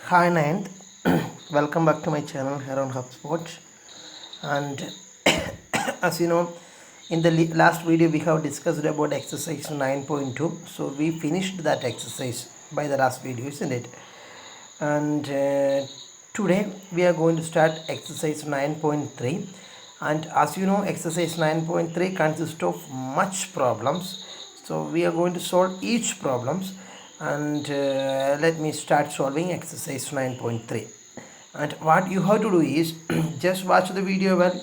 Hi Nayant, welcome back to my channel here on HubSpot. And as you know, in the last video we have discussed about exercise 9.2. So we finished that exercise by the last video, isn't it? And today we are going to start exercise 9.3. And as you know, exercise 9.3 consists of much problems. So we are going to solve each problems. And let me start solving exercise 9.3. And what you have to do is just watch the video well,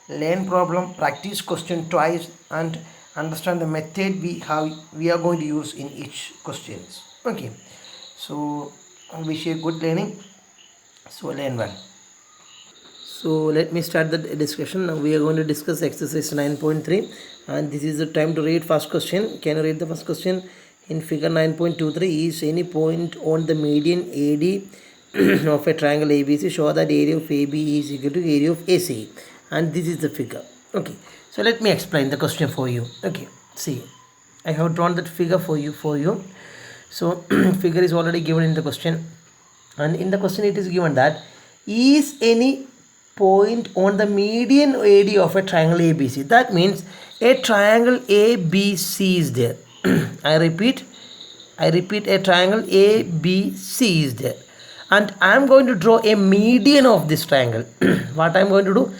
learn problem, practice question twice, and understand the method we are going to use in each questions. Okay, so I wish you good learning. So learn well. So let me start the discussion. Now we are going to discuss exercise 9.3, and this is the time to read first question. Can you read the first question? In figure 9.23, is any point on the median AD of a triangle ABC show that area of AB is equal to area of AC, and this is the figure. Okay, so let me explain the question for you. Okay, see, I have drawn that figure for you. So figure is already given in the question, and in the question it is given that is any point on the median AD of a triangle ABC. That means a triangle ABC is there. I repeat, a triangle ABC is there, and I am going to draw a median of this triangle. What I am going to do?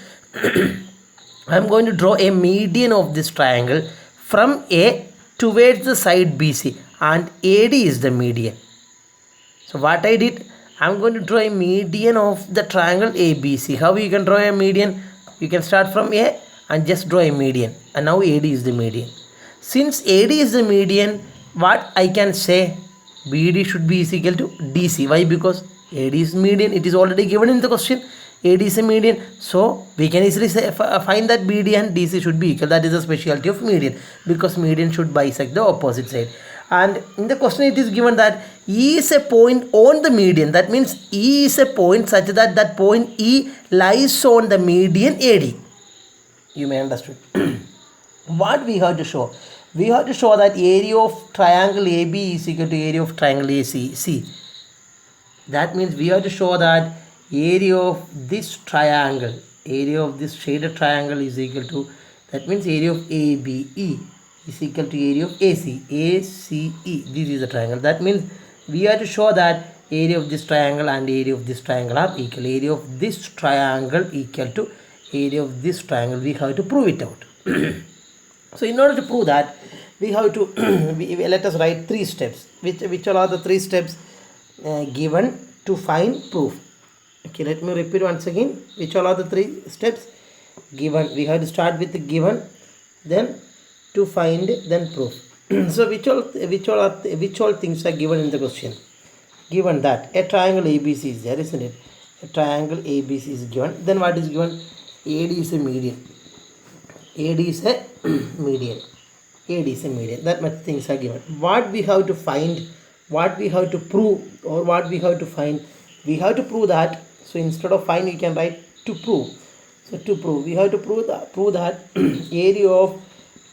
I am going to draw a median of this triangle from A towards the side BC, and AD is the median. So what I did, I'm going to draw a median of the triangle ABC. How you can draw a median? You can start from A and just draw a median, and now AD is the median. Since AD is the median, what I can say, BD should be is equal to DC. Why? Because AD is median. It is already given in the question. AD is a median, so we can easily say, find that BD and DC should be equal. That is the specialty of median, because median should bisect the opposite side. And in the question it is given that E is a point on the median. That means E is a point such that that point E lies on the median AD. You may understand. What we have to show? We have to show that area of triangle AB is equal to area of triangle AC. See, that means we have to show that area of this triangle, area of this shaded triangle is equal to, that means area of ABE is equal to area of AC. ACE, this is the triangle. That means we have to show that area of this triangle and area of this triangle are equal. Area of this triangle equal to area of this triangle. We have to prove it out. So in order to prove that, we have to let us write 3 steps. Which are the 3 steps given to find proof? Okay, let me repeat once again. Which all are the 3 steps given? We have to start with the given, then to find, then proof. So which all things are given in the question? Given that a triangle ABC is there, isn't it? A triangle ABC is given. Then what is given? AD is a median. AD is a median. AD is a median. That much things are given. What we have to find, what we have to prove, or what we have to find, we have to prove that. So instead of find, we can write to prove. So to prove, we have to prove that area of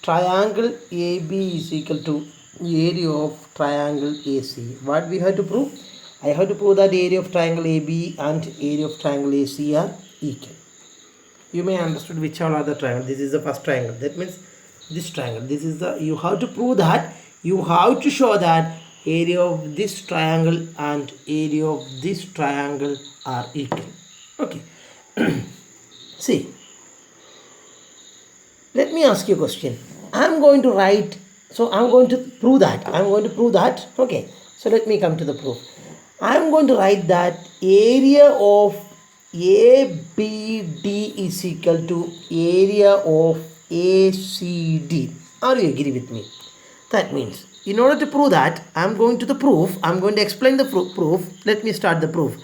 triangle AB is equal to area of triangle AC. What we have to prove? I have to prove that area of triangle AB and area of triangle AC are equal. You may understood which all are the triangle. This is the first triangle. That means this triangle. This is the, you have to prove that, you have to show that area of this triangle and area of this triangle are equal. Okay. See, let me ask you a question. I'm going to write, so I'm going to prove that. Okay, so let me come to the proof. I'm going to write that area of ABD is equal to area of ACD. Are you agree with me? That means, in order to prove that, I'm going to the proof. I'm going to explain the proof. Let me start the proof.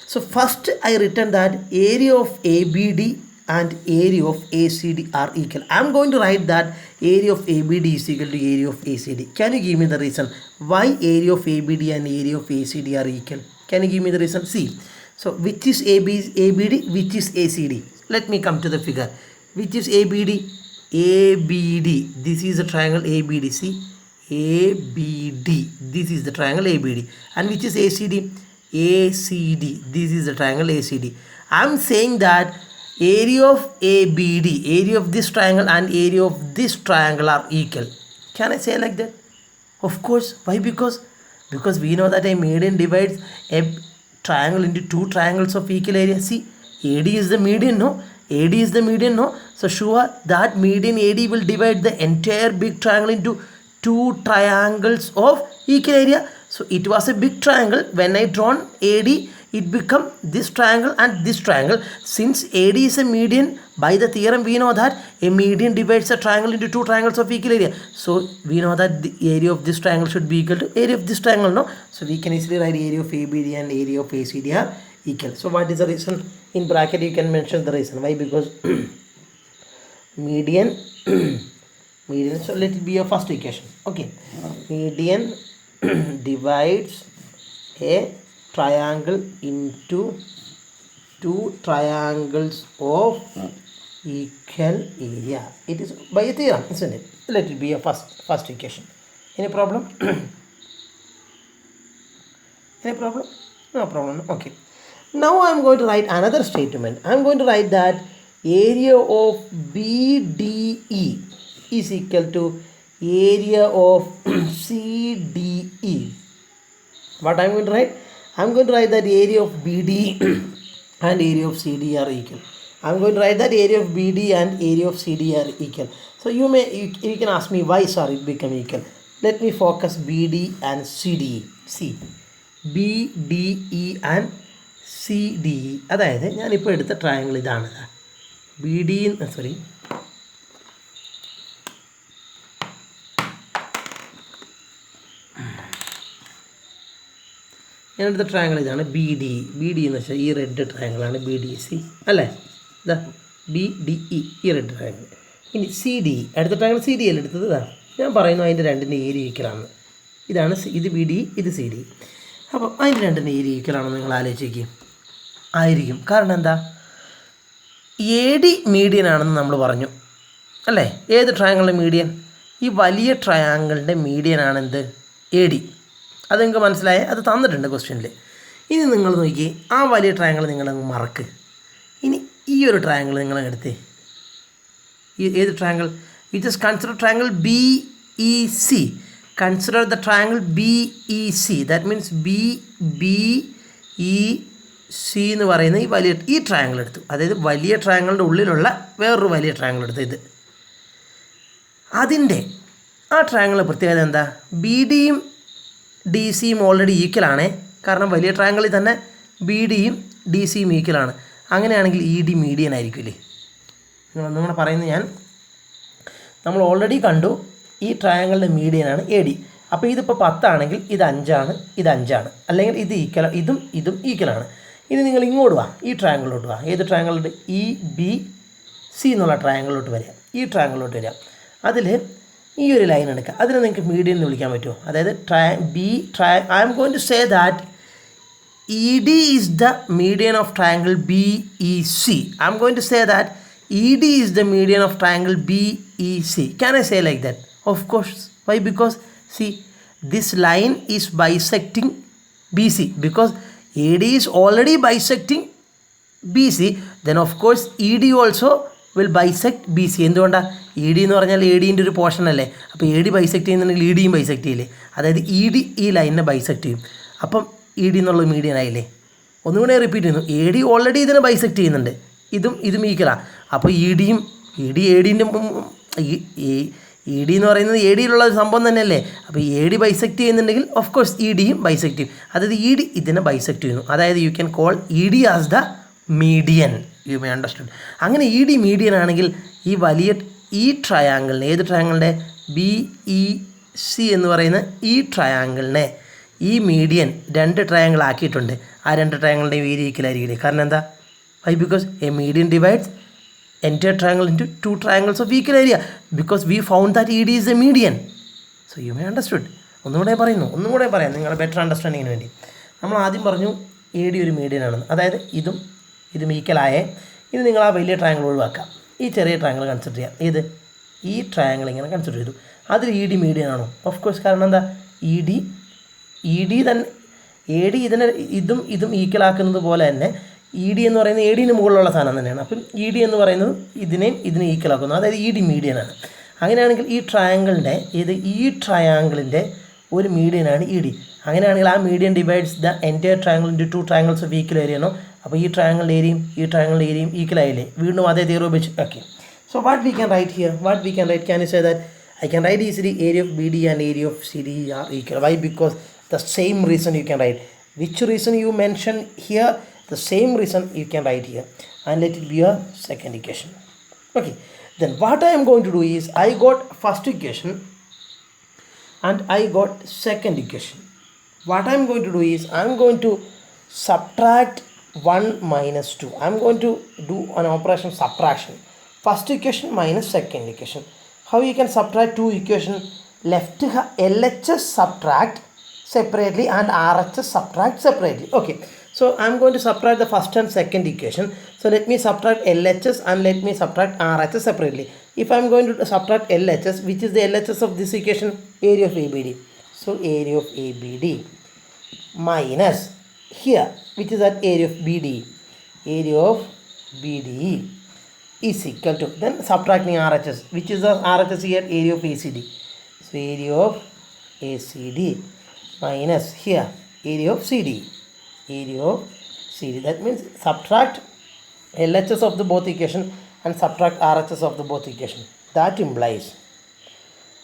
So first I written that area of ABD and area of ACD are equal. I'm going to write that area of ABD is equal to area of ACD. Can you give me the reason why area of ABD and area of ACD are equal? Can you give me the reason? See, so which is ABD, which is ACD? Let me come to the figure. Which is ABD? ABD. This is the triangle ABD. See, ABD. This is the triangle ABD. And which is ACD? ACD. This is the triangle ACD. I am saying that area of ABD, area of this triangle and area of this triangle are equal. Can I say like that? Of course. Why? Because we know that a median divides a triangle into two triangles of equal area. See, AD is the median, no? AD is the median, no? So sure that median AD will divide the entire big triangle into two triangles of equal area. So it was a big triangle. When I drawn AD, it become this triangle and this triangle. Since AD is a median, by the theorem we know that a median divides a triangle into two triangles of equal area. So we know that the area of this triangle should be equal to area of this triangle, no? So we can easily write area of ABD and area of ACD are equal. So what is the reason? In bracket you can mention the reason. Why? Because median median, so let it be a first equation. Okay, median divides a triangle into two triangles of equal area. It is by a theorem, isn't it? Let it be a first equation. Any problem? Any problem? No problem. Okay, now I am going to write another statement. I am going to write that area of BDE is equal to area of CDE. What I am going to write? I am going to write that area of BD and area of CD are equal. I am going to write that area of BD and area of CD are equal. So you can ask me why sir it become equal. Let me focus BD and CDE. See, BDE and CDE. അതായത് ഞാനിപ്പോൾ എടുത്ത triangle ഇതാണ്. BD, sorry, ഞാനെടുത്ത triangle ഇതാണ് BD. BD എന്ന് വെച്ചാൽ ഈ red ട്രയാങ്കിളാണ് BDC അല്ലേ? ഇതാ BDE, ഈ റെഡ് ട്രയാങ്കിൾ. ഇനി CDE, അടുത്ത ട്രയാങ്കിൾ CD അല്ലേ എടുത്തത്? ഇതാ ഞാൻ പറയുന്നു അതിൻ്റെ രണ്ടിൻ്റെ ഏരിയ ഈക്വലാണ്. ഇതാണ് ഇത് BDE, ഇത് CDE. അപ്പോൾ അതിൻ്റെ രണ്ടിൻ്റെ ഏരിയ ഈക്വലാണെന്ന് നിങ്ങൾ ആലോചിക്കുക. ആയിരിക്കും. കാരണം എന്താ? AD മീഡിയൻ ആണെന്ന് നമ്മൾ പറഞ്ഞു അല്ലേ? ഏത് ട്രയാങ്കിളിൻ്റെ മീഡിയൻ? ഈ വലിയ ട്രയാങ്കിളിൻ്റെ മീഡിയൻ ആണെന്ത്? AD. അത് നിങ്ങൾക്ക് മനസ്സിലായേ? അത് തന്നിട്ടുണ്ട് ക്വസ്റ്റ്യനിൽ. ഇനി നിങ്ങൾ നോക്കി ആ വലിയ ട്രയാങ്കിൾ നിങ്ങളങ്ങ് മറക്ക്. ഇനി ഈ ഒരു ട്രയാങ്കിൾ നിങ്ങൾ എടുത്തേ. ഏത് triangle? You just consider triangle BEC. Consider the triangle BEC. That means BBEC എന്ന് പറയുന്ന ഈ ട്രയാങ്കിൾ എടുത്തു. അതായത് വലിയ ട്രയാങ്കിളിൻ്റെ ഉള്ളിലുള്ള വേറൊരു വലിയ ട്രയാങ്കിൾ എടുത്തു. ഇത് അതിൻ്റെ ആ ട്രയാങ്കിളിൻ്റെ പ്രത്യേകത എന്താ? BDയും DCയും ഓൾറെഡി ഈക്വലാണ്. കാരണം വലിയ ട്രയാങ്കിളിൽ തന്നെ BDയും DCയും ഈക്വലാണ്. അങ്ങനെയാണെങ്കിൽ ED മീഡിയൻ ആയിരിക്കില്ലേ? നിങ്ങളൊന്നുകൂടെ പറയുന്നത് നമ്മൾ ഓൾറെഡി കണ്ടു ഈ ട്രയാങ്കിളിൻ്റെ മീഡിയനാണ് AD. അപ്പോൾ ഇതിപ്പോൾ 10 ആണെങ്കിൽ ഇത് 5 ആണ്, ഇത് 5 ആണ്. അല്ലെങ്കിൽ ഇത് ഇതും ഈക്വലാണ്. ഇനി നിങ്ങൾ ഇങ്ങോട്ട് വാ, ഈ ട്രയാങ്കിളിലോട്ട് വാ. ഏത് ട്രയാങ്കിളുണ്ട്? EBC എന്നുള്ള ട്രയാങ്കിളിലോട്ട് വരിക. ഈ ട്രയാങ്കിളിലോട്ട് വരിക. അതിൽ ഈ ഒരു ലൈൻ എടുക്കുക. അതിനെ നിങ്ങൾക്ക് മീഡിയൻ എന്ന് വിളിക്കാൻ പറ്റുമോ? അതായത് I'm going to say that ED is the median of triangle BEC. I'm going to say that ED is the median of triangle BEC. Can I say like that? Of course. Why? Because see, this line is bisecting BC. Because AD is already bisecting BC, then of course ED also will bisect BC. എന്തുകൊണ്ടാണ്? ED എന്ന് പറഞ്ഞാൽ ADൻ്റെ ഒരു portion അല്ലേ? അപ്പോൾ AD bisect ചെയ്യുന്നുണ്ടെങ്കിൽ EDയും bisect ചെയ്യില്ലേ? അതായത് ED ഈ ലൈനിനെ ബൈസെക്ട് ചെയ്യും. അപ്പം ED എന്നുള്ളത് മീഡിയൻ ആയില്ലേ? ഒന്നുകൂടെ റിപ്പീറ്റ് ചെയ്യുന്നു. AD ഓൾറെഡി ഇതിനെ ബൈസെക്ട് ചെയ്യുന്നുണ്ട്. ഇതും ഈക്വലാണ്. അപ്പോൾ ADൻ്റെ ED എന്ന് പറയുന്നത് ADയിലുള്ള ഒരു സംഭവം തന്നെയല്ലേ? അപ്പോൾ AD ബൈസെക്ട് ചെയ്യുന്നുണ്ടെങ്കിൽ ഓഫ് കോഴ്സ് EDയും ബൈസെക്ട് ചെയ്യും. അതായത് ED ഇതിനെ ബൈസെക്ട് ചെയ്യുന്നു. അതായത് you can call ED as the median. You may understand. അങ്ങനെ ED മീഡിയൻ ആണെങ്കിൽ ഈ ട്രയാങ്കിളിനെ, ഏത് ട്രയാങ്കിളിൻ്റെ? BEC എന്ന് പറയുന്ന ഈ ട്രയാങ്കിളിനെ ഈ മീഡിയൻ 2 ട്രയാങ്കിൾ ആക്കിയിട്ടുണ്ട്. ആ 2 ട്രയാങ്കിളിൻ്റെ ഏരിയ ഈക്വലായിരിക്കില്ലേ? കാരണം എന്താ? Why? Because a median divides entire triangle into 2 triangles of equal area, because we found that ED is a median. So you may understood. ഒന്നുകൂടെ പറയാം നിങ്ങളുടെ ബെറ്റർ അണ്ടർസ്റ്റാൻഡിങ്ങിന് വേണ്ടി. നമ്മൾ ആദ്യം പറഞ്ഞു AD ഒരു മീഡിയൻ ആണെന്ന്. അതായത് ഇതും ഈക്വലായേ. ഇനി നിങ്ങൾ ആ വലിയ ട്രയാങ്കിൾ ഒഴിവാക്കാം. ഈ ചെറിയ ട്രയാങ്കിൾ കൺസിഡർ ചെയ്യാം. ഈ ട്രയാങ്കിൾ ഇങ്ങനെ കൺസിഡർ ചെയ്തു. അതിൽ ED മീഡിയൻ ആണോ? Of course. കാരണം എന്താ? ED തന്നെ എ ഡി ഇതും ഈക്വൽ ആക്കുന്നത് പോലെ തന്നെ ഇ ഡി എന്ന് പറയുന്നത് എ ഡിന് മുകളിലുള്ള സാധനം തന്നെയാണ്. അപ്പം ഇ ഡി എന്ന് പറയുന്നത് ഇതിനെ ഈക്വൽ ആക്കുന്നു, അതായത് ഇ ഡി മീഡിയനാണ്. അങ്ങനെയാണെങ്കിൽ ഈ ട്രയാങ്കിളിൻ്റെ ഒരു മീഡിയനാണ് ഇ ഡി. അങ്ങനെയാണെങ്കിൽ ആ median divides the entire triangle into 2 triangles of equal ഏരിയയാണോ. അപ്പോൾ ഈ ട്രയാങ്കിളിൻ്റെ ഏരിയയും ഈക്വൽ ആയില്ലേ. വീണ്ടും അതേ തിയറി ഉപയോഗിച്ച് okay. So what we can write here? Can you say that I can write easily area of BD and area of CD are equal. Why? Because the same reason you can write. Which reason you mention here? The same reason you can write here. And let it be a second equation. Okay. Then what I am going to do is I got first equation and I got second equation. What I am going to do is I am going to subtract 1 minus 2. I am going to do an operation subtraction. First equation minus second equation. How you can subtract two equations? Left LHS subtract separately and RHS subtract separately. Okay. So I am going to subtract the first and second equation. So let me subtract LHS and let me subtract RHS separately. If I am going to subtract LHS, which is the LHS of this equation? Area of ABD. So area of ABD minus here, which is that area of BD. Area of BD is equal to, then subtracting RHS, which is the RHS here, area of ACD. So area of ACD minus here area of CD. That means subtract LHS of the both equation and subtract RHS of the both equation. That implies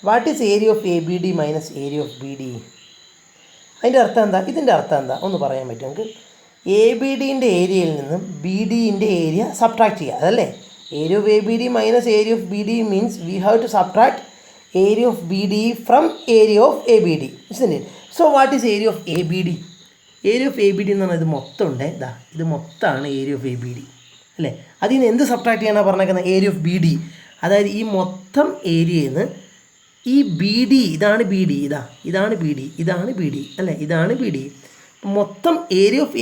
what is area of ABD minus area of BD? ഇതിൻ്റെ അർത്ഥം എന്താ ഒന്ന് പറയാൻ പറ്റും നമുക്ക്. A B ഡിൻ്റെ ഏരിയയിൽ നിന്നും B ഡിൻ്റെ area subtract ചെയ്യുക, അതല്ലേ. Area of ABD minus area of BD means we have to subtract area of BD from area of ABD, isn't it? So what is area of ABD? Area of ABD എന്ന് പറഞ്ഞാൽ ഇത് മൊത്തം ഉണ്ട്, ഇത് മൊത്തമാണ് area of ABD അല്ലേ. അതിൽ നിന്ന് എന്ത് സബ്ട്രാക്ട് ചെയ്യാനാണ് പറഞ്ഞേക്കുന്നത്? Area of BD. അതായത് ഈ മൊത്തം ഏരിയയിൽ നിന്ന് ഈ BD, ഇതാണ് BD, ഇതാണ് BD അല്ലേ, ഇതാണ് BD. മൊത്തം ഏരിയ ഓഫ്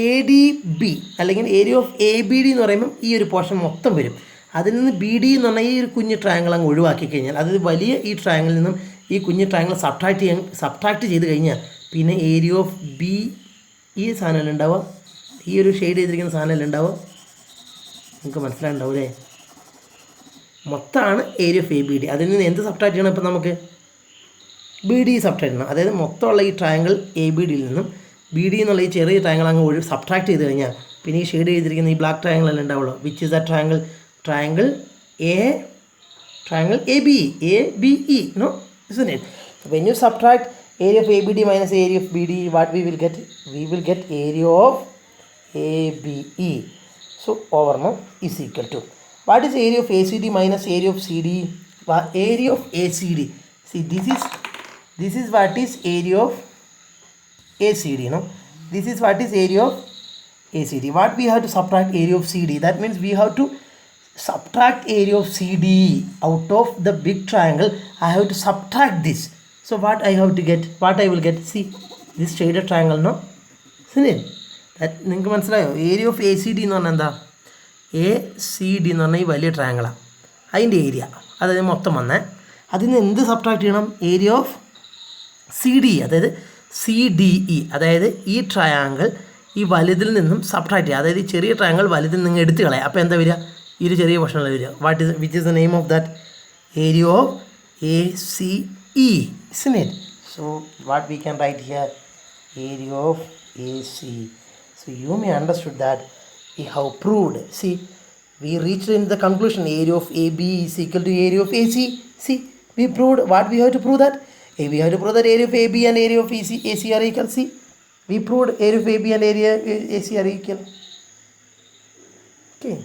ADB അല്ലെങ്കിൽ ഏരിയ ഓഫ് ABD എന്ന് പറയുമ്പം ഈ ഒരു പോർഷൻ മൊത്തം വരും. അതിൽ നിന്ന് BD എന്ന് പറഞ്ഞാൽ ഈ ഒരു കുഞ്ഞ് ട്രയാങ്കിൾ അങ്ങ് ഒഴിവാക്കി കഴിഞ്ഞാൽ, അതായത് വലിയ ഈ ട്രയാങ്കിളിൽ നിന്നും ഈ കുഞ്ഞ് ട്രയാങ്കിൾ സബ്ട്രാക്ട് ചെയ്ത് കഴിഞ്ഞാൽ പിന്നെ ഏരിയ ഓഫ് ബി, ഈ സാധനമല്ല ഉണ്ടാവുക, ഈ ഒരു ഷെയ്ഡ് ചെയ്തിരിക്കുന്ന സാധനമല്ല ഉണ്ടാവുക. നിങ്ങൾക്ക് മനസ്സിലായിട്ടുണ്ടാവും അല്ലേ. മൊത്തമാണ് ഏരിയ ഓഫ് ABD. അതിൽ നിന്ന് എന്ത് സബ്ട്രാക്ട് ചെയ്യണം? ഇപ്പം നമുക്ക് BD സബ്ട്രാക്ട് ചെയ്യണം. അതായത് മൊത്തമുള്ള ഈ ട്രയാങ്കിൾ ABDയിൽ നിന്നും BD എന്നുള്ള ഈ ചെറിയ ട്രയാങ്കിൾ അങ്ങ് സബ്ട്രാക്ട് ചെയ്ത് കഴിഞ്ഞാൽ പിന്നെ ഈ ഷെയ്ഡ് ചെയ്തിരിക്കുന്ന ഈ ബ്ലാക്ക് ട്രയാങ്കിൾ അല്ലേ ഉണ്ടാവുള്ളൂ. Which is the triangle ABE, no, isn't it? So when you subtract area of ABD minus area of BD, what we will get? We will get area of ABE. So over now is equal to, what is area of ACD minus area of CD? Area of ACD. See, this is what is area of ACD, no? This is what is area of ACD. What we have to subtract area of CD. That means we have to subtract area of CD out of the big triangle. I have to subtract this. So what I will get? See, this shaded triangle, no? Isn't it? That നിങ്ങൾക്ക് മനസ്സിലായോ? Area of ACD എന്ന് പറഞ്ഞാൽ എന്താ? ACD എന്ന് പറഞ്ഞാൽ ഈ വലിയ ട്രയാങ്കിളാണ്, അതിൻ്റെ ഏരിയ, അതായത് മൊത്തം വന്നേ. അതിൽ നിന്ന് എന്ത് സബ്ട്രാക്ട് ചെയ്യണം? ഏരിയ ഓഫ് CD, അതായത് CDE, അതായത് ഈ ട്രയാങ്കിൾ ഈ വലുതിൽ നിന്നും സബ്ട്രാക്ട് ചെയ്യുക, അതായത് ഈ ചെറിയ ട്രയാങ്കിൾ വലുതിൽ നിന്ന് എടുത്ത് കളയുക. അപ്പോൾ എന്താ വരിക? ഈ ഒരു ചെറിയ പോർഷനിൽ വരിക. Which is the name of that? Area of ACE, isn't it? So what we can write here? Area of AC. So you may understood that we have proved. See, we reached in the conclusion area of AB is equal to area of AC. See, we proved. What we have to prove that? We have to prove that area of AB and area of AC are equal. See, we proved area of AB and area AC are equal. Okay.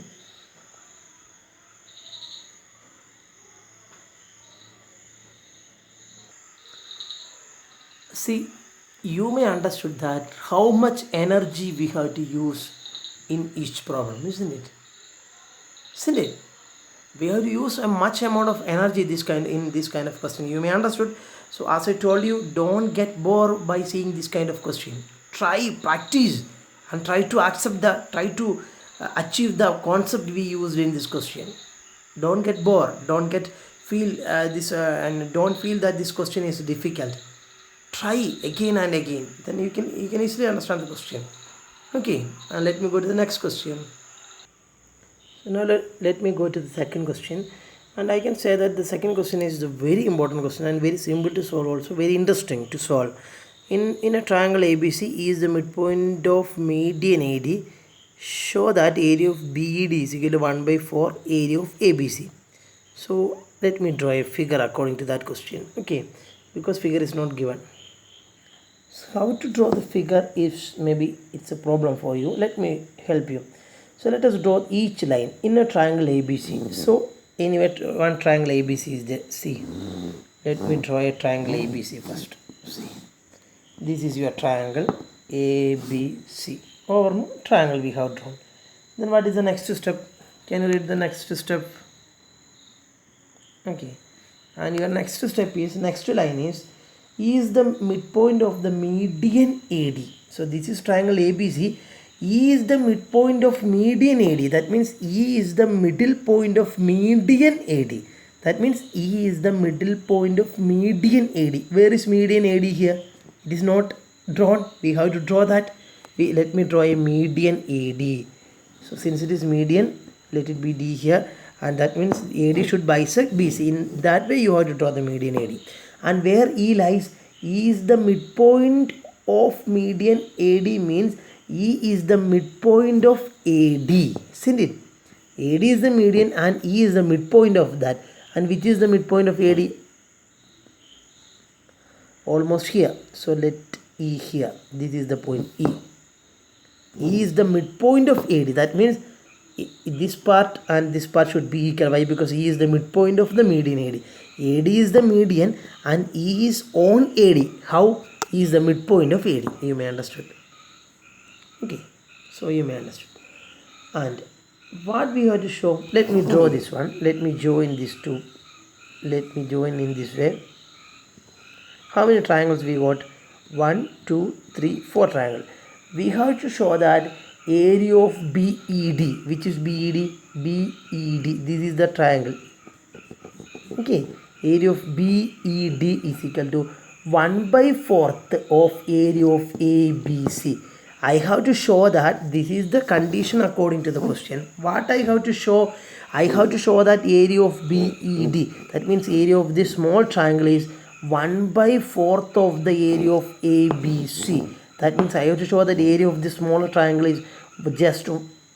See, you may understood that how much energy we have to use in each problem, isn't it? We have to use a much amount of energy in this kind of question. You may understood. So as I told you, don't get bored by seeing this kind of question. Try, practice, and try to achieve the concept we used in this question. Don't get bored. Don't feel and don't feel that this question is difficult. try again and again, then you can easily understand the question. Okay, and let me go to the next question. So now let me go to the second question, and I can say that the second question is a very important question and very simple to solve, also very interesting to solve. In a triangle ABC, E is the midpoint of median AD. Show that area of BED is equal to 1 by 4 area of ABC. So let me draw a figure according to that question. Okay, because figure is not given. So how to draw the figure if maybe it's a problem for you, let me help you. So let us draw each line in a triangle ABC. So anyway, one triangle ABC is there. See, let me draw a triangle ABC first. See, this is your triangle ABC, or no, triangle we have drawn. Then what is the next step? Can you read the next step? Okay, and your next step is, next line is the midpoint of the median AD. So this is triangle ABC. E is the midpoint of median AD. That means E is the middle point of median AD. That means E is the middle point of median AD. Where is median AD here? It is not drawn. We have to draw that. Let me draw a median AD. So since it is median, let it be D here. And that means AD should bisect BC. In that way you have to draw the median AD. And where E lies, E is the midpoint of median AD, means E is the midpoint of AD, isn't it? AD is the median and E is the midpoint of that. And which is the midpoint of AD? Almost here. So let E here. This is the point E. E is the midpoint of AD. That means this part and this part should be equal. Why? Because E is the midpoint of the median AD. AD is the median and E is on AD. How? E is the midpoint of AD. You may understand. Okay, so you may understand. And what we have to show, let me draw this one. Let me join these two. Let me join in this way. How many triangles we got? 1, 2, 3, 4 triangles. We have to show that area of BED, which is BED, BED, this is the triangle. Okay, area of BED is equal to 1 by 4th of area of ABC. I have to show that this is the condition according to the question. What I have to show? I have to show that area of BED, that means area of this small triangle, is 1 by 4th of the area of ABC. That means I have to show that area of this smaller triangle is just,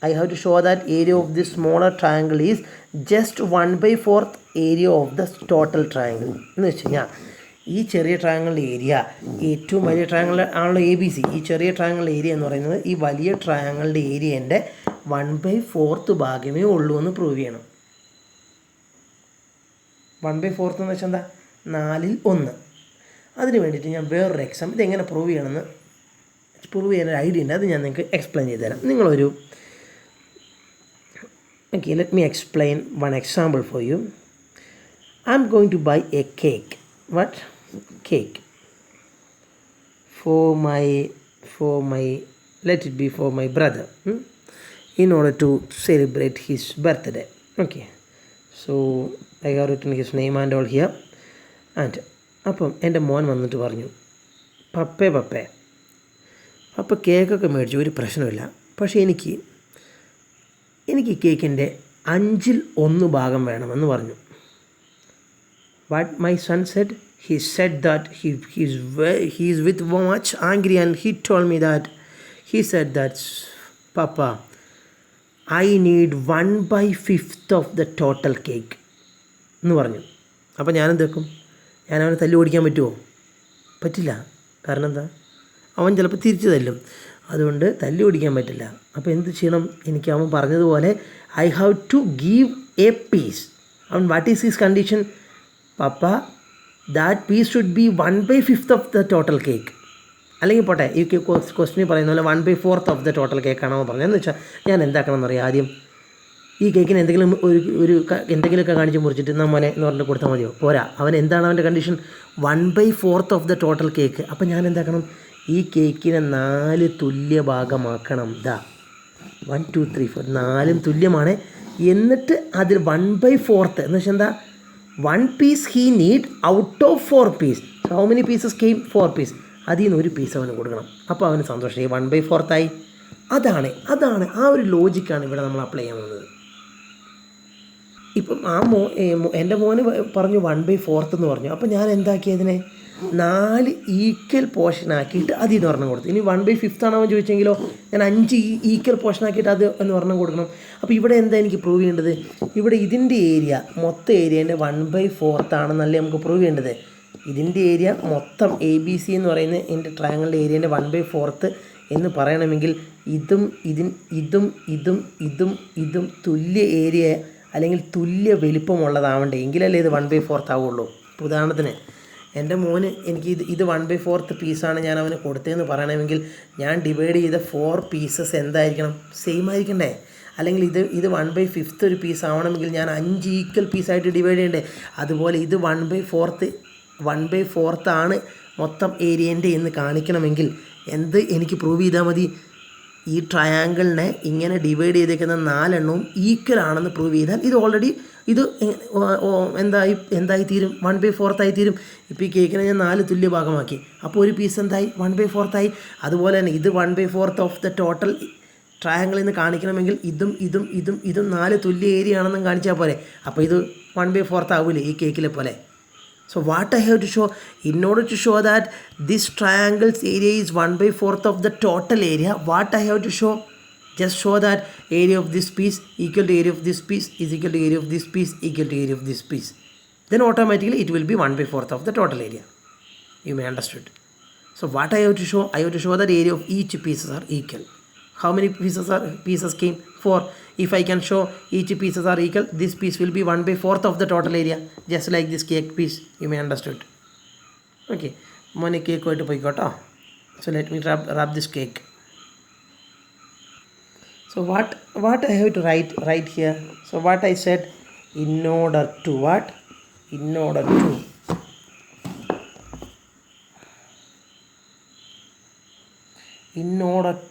I have to show that area of this smaller triangle is just 1 by 4th area of the total triangle. എന്ന് വെച്ച് കഴിഞ്ഞാൽ ഈ ചെറിയ ട്രയാങ്കിളിൻ്റെ area ഏറ്റവും വലിയ triangle ആണല്ലോ ABC. ഈ ചെറിയ ട്രയാങ്കിളിൻ്റെ ഏരിയ എന്ന് പറയുന്നത് ഈ വലിയ ട്രയാങ്കിളിൻ്റെ ഏരിയേൻ്റെ 1 by 4th ഭാഗമേ ഉള്ളൂ എന്ന് പ്രൂവ് ചെയ്യണം. 1 by 4th എന്ന് വെച്ചാൽ എന്താ? 4ൽ 1. അതിന് വേണ്ടിയിട്ട് ഞാൻ വേറൊരു എക്സാം ഇതെങ്ങനെ പ്രൂവ് ചെയ്യണമെന്ന് പ്രൂവ് ചെയ്യാനൊരു ഐഡിയ ഉണ്ട്. അത് ഞാൻ നിങ്ങൾക്ക് എക്സ്പ്ലെയിൻ ചെയ്ത് തരാം. നിങ്ങളൊരു okay, let me explain one example for you. I'm going to buy a cake. What? Cake. For my let it be for my brother, in order to celebrate his birthday. Okay, so I have written his name and all here. And അപ്പം എൻ്റെ മോൻ വന്നിട്ട് പറഞ്ഞു, പപ്പേ അപ്പോൾ കേക്കൊക്കെ മേടിച്ചു, ഒരു പ്രശ്നമില്ല, പക്ഷേ എനിക്ക് കേക്കിൻ്റെ 5ൽ 1 ഭാഗം വേണമെന്ന് പറഞ്ഞു. What my son said? He said that he is with much angry, and he told me that he said that, Papa, I need 1 by 5th of the total cake എന്ന് പറഞ്ഞു. അപ്പോൾ ഞാൻ എന്തെക്കും? ഞാൻ അവനെ തല്ലി ഓടിക്കാൻ പറ്റുമോ? പറ്റില്ല. കാരണം എന്താ? അവൻ ചിലപ്പോൾ തിരിച്ചു തല്ലും. അതുകൊണ്ട് തല്ലി ഓടിക്കാൻ പറ്റില്ല. അപ്പോൾ എന്ത് ചെയ്യണം? എനിക്ക് അവൻ പറഞ്ഞതുപോലെ I have to give a piece. അവൻ വാട്ട് ഈസ് ഹിസ് കണ്ടീഷൻ? പപ്പ, that piece should be 1 by 5th of the total cake. അല്ലെങ്കിൽ പോട്ടെ, ഈ ക്വസ്റ്റിന് പറയുന്ന പോലെ 1 by 4th of the total കേക്കാണോ പറഞ്ഞതെന്ന് വെച്ചാൽ ഞാൻ എന്താക്കണം എന്നറിയാം. ആദ്യം ഈ കേക്കിന് എന്തെങ്കിലുമൊക്കെ കാണിച്ച് മുറിച്ചിട്ട് മോനെ എന്ന് പറഞ്ഞിട്ട് കൊടുത്താൽ മതിയോ? പോരാ. അവൻ എന്താണ് അവൻ്റെ condition? 1 by 4th of the total cake. അപ്പം ഞാൻ എന്താക്കണം? ഈ കേക്കിനെ 4 തുല്യ ഭാഗമാക്കണം. 1 2 3 4 4 തുല്യമാണ്. എന്നിട്ട് അതിൽ 1 by 4th എന്ന് വെച്ചാൽ എന്താ? 1 piece he need out of 4 piece. So how many pieces came 4 piece. അതിൽ നിന്ന് ഒരു പീസ് അവന് കൊടുക്കണം. അപ്പോൾ അവന് സന്തോഷമായി 1/4 ആയി. അതാണ് ആ ഒരു ലോജിക്കാണ് ഇവിടെ നമ്മൾ അപ്ലൈ ചെയ്യാൻ പോകുന്നത്. ഇപ്പം എൻ്റെ മോന് പറഞ്ഞു 1/4 എന്ന് പറഞ്ഞു. അപ്പോൾ ഞാൻ എന്താക്കി അതിനെ 4 ഈക്വൽ പോർഷനാക്കിയിട്ട് അതിൽ നിന്ന് ഒരെണ്ണം കൊടുത്തു. ഇനി 1/5 ആണോ ചോദിച്ചെങ്കിലോ ഞാൻ 5 ഈക്വൽ പോർഷനാക്കിയിട്ട് അത് എന്ന് ഒരെണ്ണം കൊടുക്കണം. അപ്പോൾ ഇവിടെ എന്താ എനിക്ക് പ്രൂവ് ചെയ്യേണ്ടത്? ഇവിടെ ഇതിൻ്റെ ഏരിയ മൊത്തം ഏരിയേൻ്റെ 1/4 ആണെന്നല്ലേ നമുക്ക് പ്രൂവ് ചെയ്യേണ്ടത്. ഇതിൻ്റെ ഏരിയ മൊത്തം ABC എന്ന് പറയുന്ന എൻ്റെ ട്രയാങ്കിളിൻ്റെ ഏരിയേൻ്റെ 1/4 എന്ന് പറയണമെങ്കിൽ ഇതും തുല്യ ഏരിയ അല്ലെങ്കിൽ തുല്യ വലിപ്പമുള്ളതാവണ്ടേ, എങ്കിലല്ലേ ഇത് 1/4 ആവുള്ളൂ. ഇപ്പോൾ ഉദാഹരണത്തിന് എൻ്റെ മോന് എനിക്ക് ഇത് 1/4 പീസാണ് ഞാൻ അവന് കൊടുത്തതെന്ന് പറയണമെങ്കിൽ ഞാൻ ഡിവൈഡ് ചെയ്ത 4 പീസസ് എന്തായിരിക്കണം? സെയിം ആയിരിക്കണ്ടേ? അല്ലെങ്കിൽ ഇത് 1/5 ഒരു പീസ് ആവണമെങ്കിൽ ഞാൻ 5 ഈക്വൽ പീസായിട്ട് ഡിവൈഡ് ചെയ്യണ്ടേ? അതുപോലെ ഇത് 1/4 ആണ് മൊത്തം ഏരിയൻ്റെ എന്ന് കാണിക്കണമെങ്കിൽ എന്ത് എനിക്ക് പ്രൂവ് ചെയ്താൽ മതി? ഈ ട്രയാങ്കിളിനെ ഇങ്ങനെ ഡിവൈഡ് ചെയ്തേക്കുന്ന 4 എണ്ണവും ഈക്വൽ ആണെന്ന് പ്രൂവ് ചെയ്താൽ ഇത് ഓൾറെഡി ഇത് എന്തായി തീരും? 1/4 ആയി തീരും. ഇപ്പോൾ ഈ കേക്കിനെ ഞാൻ 4 തുല്യ ഭാഗമാക്കി. അപ്പോൾ ഒരു പീസ് എന്തായി? 1/4 ആയി. അതുപോലെ തന്നെ ഇത് 1/4 ഓഫ് ദ ടോട്ടൽ ട്രയാങ്കിളിൽ നിന്ന് കാണിക്കണമെങ്കിൽ ഇതും 4 തുല്യ ഏരിയ ആണെന്നും കാണിച്ചാൽ പോരെ. അപ്പോൾ ഇത് 1/4 ആവില്ലേ ഈ കേക്കിലെ പോലെ? So what I have to show, in order to show that this triangle's area is 1/4 of the total area, what I have to show? Just show that area of this piece equal to area of this piece is equal to area of this piece equal to area of this piece. Then automatically it will be 1/4 of the total area. You may understood. So what I have to show? I have to show that area of each pieces are equal. How many pieces came? 4. If I can show each pieces are equal, this piece will be 1/4 of the total area, just like this cake piece. You may understood. Okay, money cake going to put. So let me wrap this cake. So what I have to write here? So what I said, in order to what? In order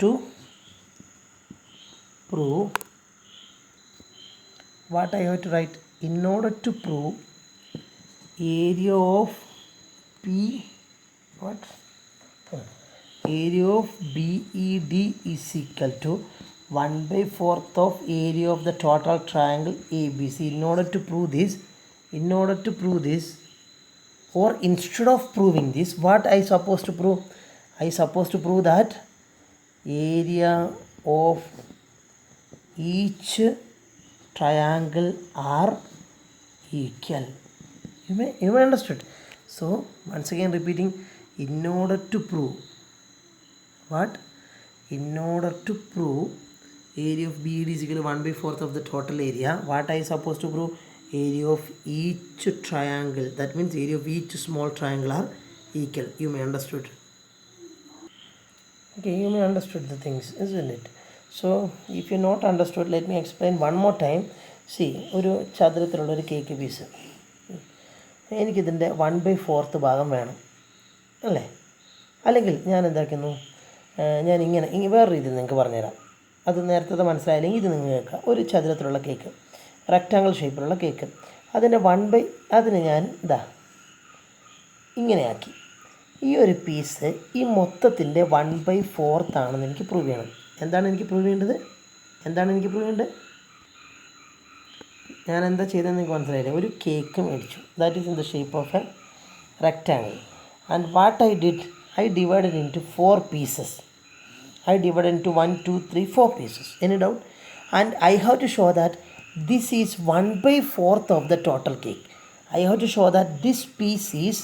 to prove, what I have to write? In order to prove area of area of BED is equal to 1/4 of area of the total triangle ABC. In order to prove this, or instead of proving this, what I supposed to prove? I supposed to prove that area of each triangle are equal. You may understood. So once again repeating, in order to prove what? In order to prove area of BED is equal to 1/4 of the total area, what I supposed to prove? Area of each triangle, that means area of each small triangle are equal. You may understood. Okay, you may understood the things, isn't it? So if you not understood, let me explain one more time. See, ഒരു ചതുരത്തിലുള്ളൊരു cake piece, എനിക്കിതിൻ്റെ 1/4 ഭാഗം വേണം അല്ലേ? അല്ലെങ്കിൽ ഞാൻ എന്താക്കുന്നു, ഞാൻ ഇങ്ങനെ വേറെ രീതിയിൽ നിങ്ങൾക്ക് പറഞ്ഞുതരാം. അത് നേരത്തെ മനസ്സിലായില്ലെങ്കിൽ ഇത് നിങ്ങൾ കേൾക്കുക. ഒരു ചതുരത്തിലുള്ള കേക്ക്, റെക്റ്റാങ്കിൾ ഷേപ്പിലുള്ള കേക്ക്, അതിന് ഞാൻ ഇങ്ങനെയാക്കി. ഈ ഒരു പീസ് ഈ മൊത്തത്തിൻ്റെ 1/4 ആണെന്ന് എനിക്ക് പ്രൂവ് ചെയ്യണം. എന്താണ് എനിക്ക് പ്രൂവ് ചെയ്യേണ്ടത്? ഞാൻ എന്താ ചെയ്തതെന്ന് നിങ്ങൾക്ക് മനസ്സിലായില്ലേ? ഒരു കേക്ക് മേടിച്ചു, that is in the shape of A rectangle. And what I did, I divided into 4 pieces. I divided into 1, 2, 3, 4 pieces. Any doubt? And I have to show that this is 1/4 of the total cake. I have to show that this piece is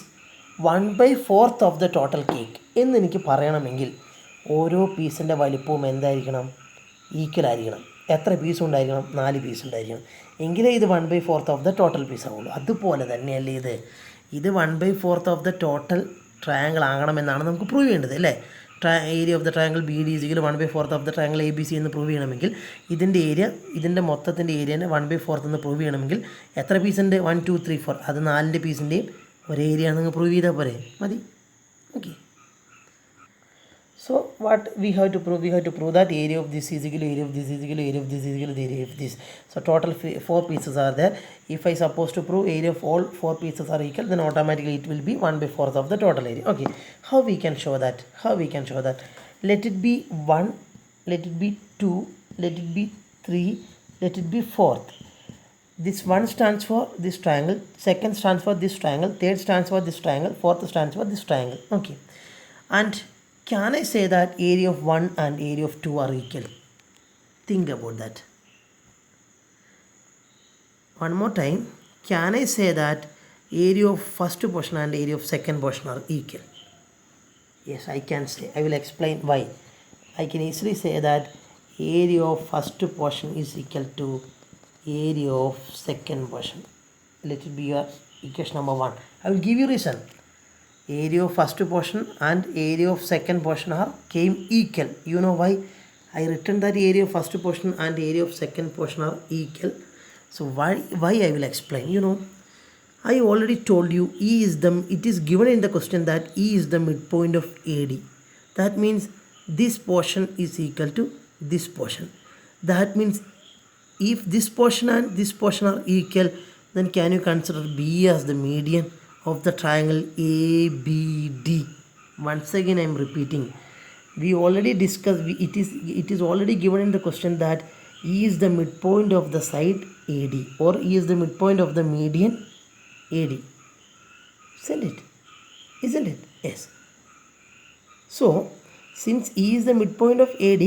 1/4 of the total cake. എന്ന് എനിക്ക് പറയണമെങ്കിൽ ഓരോ പീസിൻ്റെ വലിപ്പവും എന്തായിരിക്കണം? Equal ആയിരിക്കണം. എത്ര piece ഉണ്ടായിരിക്കണം? 4 പീസ് ഉണ്ടായിരിക്കണം. എങ്കിലേ ഇത് 1/4 ഓഫ് ദ ടോട്ടൽ പീസ് ആവുള്ളൂ. അതുപോലെ തന്നെയല്ലേ ഇത് 1/4 ഓഫ് ദ ടോട്ടൽ ട്രയാങ്കിൾ ആകണമെന്നാണ് നമുക്ക് പ്രൂവ് ചെയ്യേണ്ടത് അല്ലേ? Area of the triangle BD is equal to 1/4 of the triangle ABC എന്ന് പ്രൂവ് ചെയ്യണമെങ്കിൽ ഇതിൻ്റെ മൊത്തത്തിൻ്റെ ഏരിയനെ 1/4 എന്ന് പ്രൂവ് ചെയ്യണമെങ്കിൽ എത്ര പീസുണ്ട്? 1, 2, 3, 4. അത് 4 പീസിൻ്റെയും ഒരേ ഏരിയ ആണെന്ന് പ്രൂവ് ചെയ്താൽ പോരെ, മതി. Okay. So what we have to prove? We have to prove that area of this is equal to area of this is equal to area of this is equal to area of this. So total 4 pieces are there. If I suppose to prove area of all 4 pieces are equal, then automatically it will be 1/4 of the total area. Okay, how we can show that? Let it be 1, let it be 2, let it be 3, let it be 4th. This 1 stands for this triangle, 2nd stands for this triangle, 3rd stands for this triangle, 4th stands for this triangle. Okay, and can I say that area of 1 and area of 2 are equal? Think about that. One more time. Can I say that area of first portion and area of second portion are equal? Yes, I can say. I will explain why. I can easily say that area of first portion is equal to area of second portion. Let it be your equation number 1. I will give you reason. Area of first portion and area of second portion are came equal. You know why? I written that area of first portion and area of second portion are equal. So why I will explain. You know, I already told you it is given in the question that E is the midpoint of AD. That means this portion is equal to this portion. That means if this portion and this portion are equal, then can you consider B as the median of the triangle ABD? Once again I am repeating. We already discussed, it is already given in the question that E is the midpoint of the side AD, or E is the midpoint of the median AD. Isn't it? Yes. So since E is the midpoint of AD,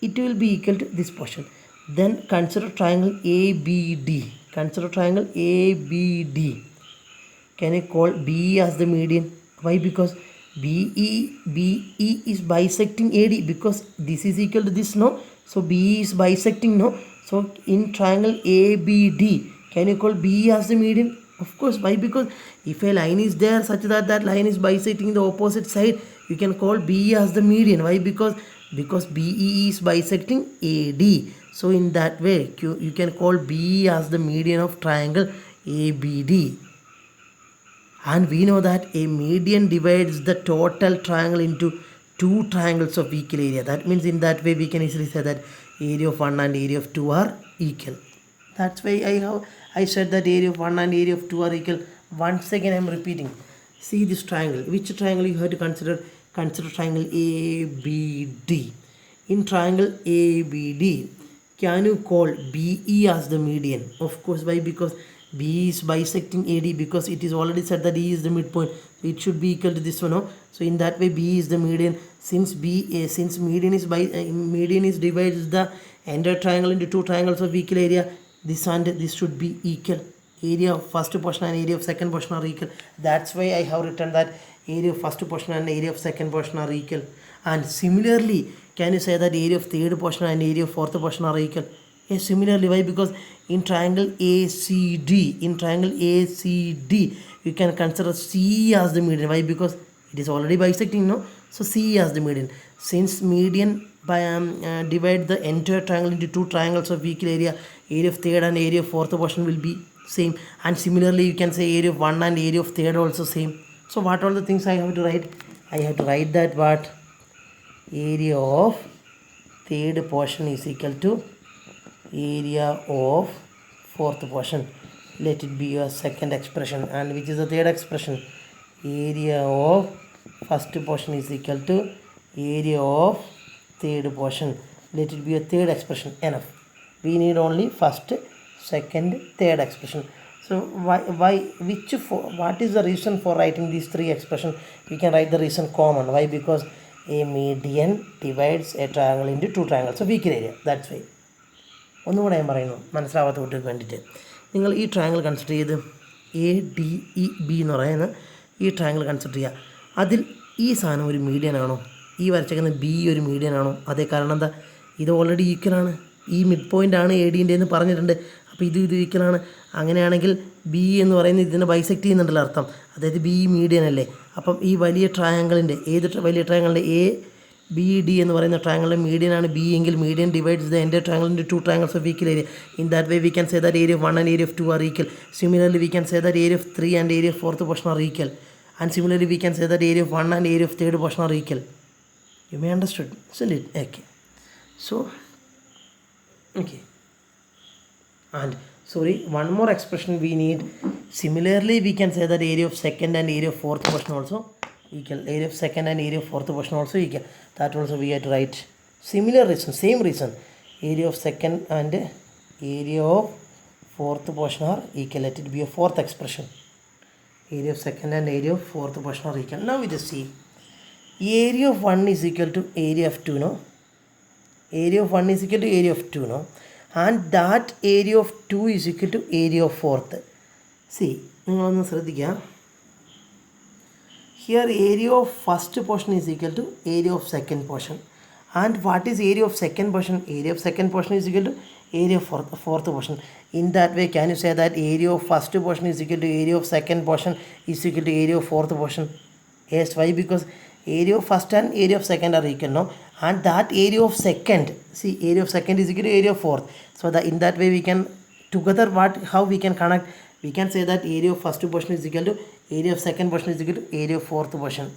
it will be equal to this portion. Then consider triangle ABD. Can I call B as the median? Why? Because BE is bisecting AD, because this is equal to this, no? So B is bisecting, no? So in triangle ABD, can you call B as the median? Of course. Why? Because if a line is there such that that line is bisecting the opposite side, you can call B as the median. Why? Because BE is bisecting AD. So in that way, you can call B as the median of triangle ABD. And we know that a median divides the total triangle into 2 triangles of equal area. That means in that way we can easily say that area of 1 and area of 2 are equal. That's why I said that area of 1 and area of 2 are equal. Once again I am repeating. See this triangle. Which triangle you have to consider? Consider triangle ABD. In triangle ABD, can you call BE as the median? Of course. Why? Because B is bisecting AD, because it is already said that E is the midpoint. So it should be equal to this one. No? So in that way B is the median. Since median is divides the entire triangle into 2 triangles of equal area, this and this should be equal. Area of first portion and area of second portion are equal. That's why I have written that area of first portion and area of second portion are equal. And similarly, can you say that area of third portion and area of fourth portion are equal? Yes, similarly. Why? Because in triangle ACD, you can consider C as the median. Why? Because it is already bisecting, no? So C as the median. Since median divide the entire triangle into 2 triangles of equal area, area of third and area of fourth portion will be same. And similarly, you can say area of 1 and area of third also same. So what are the things I have to write? I have to write that what area of third portion is equal to area of fourth portion. Let it be your second expression. And which is the third expression? Area of first portion is equal to area of third portion. Let it be a third expression. Enough. We need only first, second, third expression. So what is the reason for writing these 3 expressions? We can write the reason common. Why? Because a median divides a triangle into 2 triangles of equal area. That's why. ഒന്നുകൂടെ ഞാൻ പറയുന്നു മനസ്സിലാവാത്ത കുട്ടികൾക്ക് വേണ്ടിയിട്ട്. നിങ്ങൾ ഈ triangle consider ചെയ്ത് ADEB എന്ന് പറയുന്ന ഈ ട്രയാങ്കിൾ കൺസിഡർ ചെയ്യുക. അതിൽ ഈ സാധനം ഒരു മീഡിയൻ ആണോ? ഈ വരച്ചേക്കുന്ന B ഒരു മീഡിയൻ ആണോ? അതേ. കാരണം എന്താ? ഇത് ഓൾറെഡി ഈക്വലാണ്. ഈ മിഡ് പോയിൻ്റ് ആണ് AD എന്ന് പറഞ്ഞിട്ടുണ്ട്. അപ്പോൾ ഇത് ഈക്വലാണ്. അങ്ങനെയാണെങ്കിൽ B എന്ന് പറയുന്നത് ഇതിനെ ബൈസെക്ട് ചെയ്യുന്നുണ്ടല്ലോ അർത്ഥം. അതായത് B മീഡിയൻ അല്ലേ? അപ്പം ഈ വലിയ ട്രയാങ്കിളിൻ്റെ വലിയ ട്രയാങ്കിളിൻ്റെ ABD എന്ന് പറയുന്ന ട്രയാങ്കിളിൻ്റെ മീഡിയൻ ആണ് B എങ്കിൽ median divides the entire triangle into 2 triangles of equal area. In that way we can say that area of 1 and area of 2 are equal. Similarly we can say that area of 3 and area of fourth portion are equal. And similarly we can say that area of 1 and area of third portion are equal. You may understood, isn't it? Okay. So, okay. And sorry, one more expression we need. Similarly, we can say that area of second and area of fourth portion also equal. Area of second and area of fourth portion also equal. That also we had to write. Similar reason, same reason. Area of second and area of fourth portion are equal. Let it be a fourth expression. Area of second and area of fourth portion are equal. Now we just see. Area of 1 is equal to area of 2, no? Area of 1 is equal to area of 2, no? And that area of 2 is equal to area of fourth. See, നിങ്ങളൊന്ന് ശ്രദ്ധിക്കുക. Here area of first portion is equal to area of second portion. And what is area of second portion? Area of second portion is equal to area of fourth portion. In that way, can you say that area of first portion is equal to area of second portion is equal to area of fourth portion? Yes, why? Because area of first and area of second are equal, no? And that area of second, see, area of second is equal to area of fourth. So that in that way we can together how we can connect? We can say that area of first portion is equal to area of second portion is equal to area of fourth portion.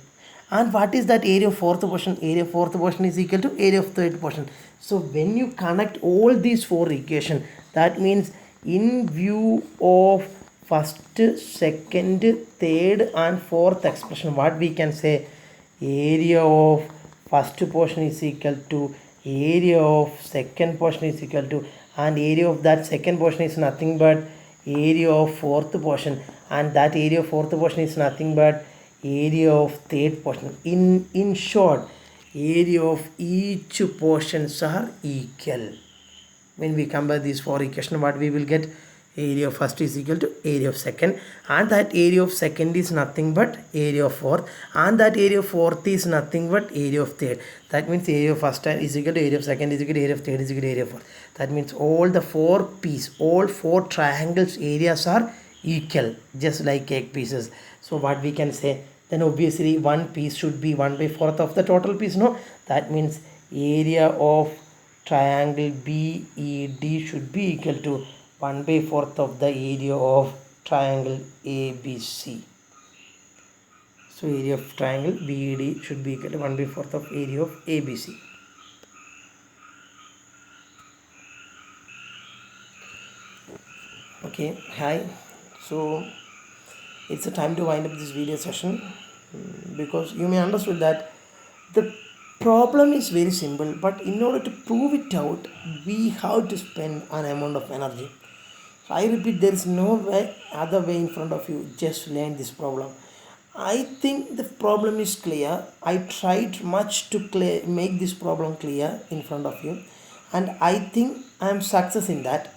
And what is that area of fourth portion? Area of fourth portion is equal to area of third portion. So when you connect all these four equations, that means in view of first, second, third and fourth expression, what we can say? Area of first portion is equal to area of second portion is equal to, and area of that second portion is nothing but area of fourth portion, and that area of fourth portion is nothing but area of third portion. In short, area of each portions are equal. When we compare these four equations, what we will get? Area of first is equal to area of second, and that area of second is nothing but area of fourth, and that area of fourth is nothing but area of third. That means area of first is equal to area of second is equal to area of third is equal to area of fourth. That means all the four pieces, all four triangles areas are equal, just like cake pieces. So what we can say? Then obviously one piece should be 1/4 of the total piece, no? That means area of triangle BED should be equal to 1/4 of the area of triangle ABC. So area of triangle BED should be equal to 1/4 of area of ABC. Okay, hi. So it's a time to wind up this video session, because you may understood that the problem is very simple, but in order to prove it out, we have to spend an amount of energy. So I repeat, there is no other way in front of you. Just learn this problem. I think the problem is clear. I tried much to make this problem clear in front of you, and I think I am success in that.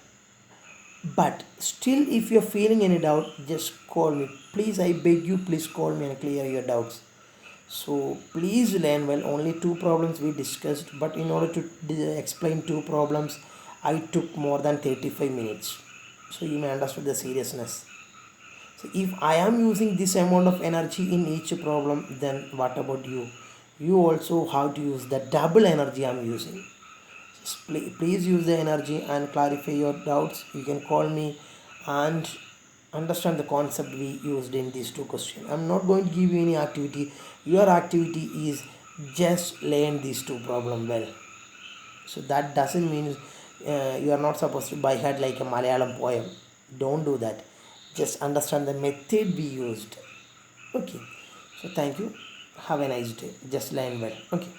But still, if you're feeling any doubt, just call me. Please, I beg you, please call me and clear your doubts. So please learn well. Only two problems we discussed, but in order to explain two problems, I took more than 35 minutes. So you may understand the seriousness. So if I am using this amount of energy in each problem, then what about you? You also have to use the double energy I am using. Please use the energy and clarify your doubts. You can call me and understand the concept we used in these two questions. I'm not going to give you any activity. Your activity is just learn these two problems well. So that doesn't mean you are not supposed to by heart like a Malayalam poem. Don't do that. Just understand the method we used. Okay. So thank you. Have a nice day. Just learn well. Okay.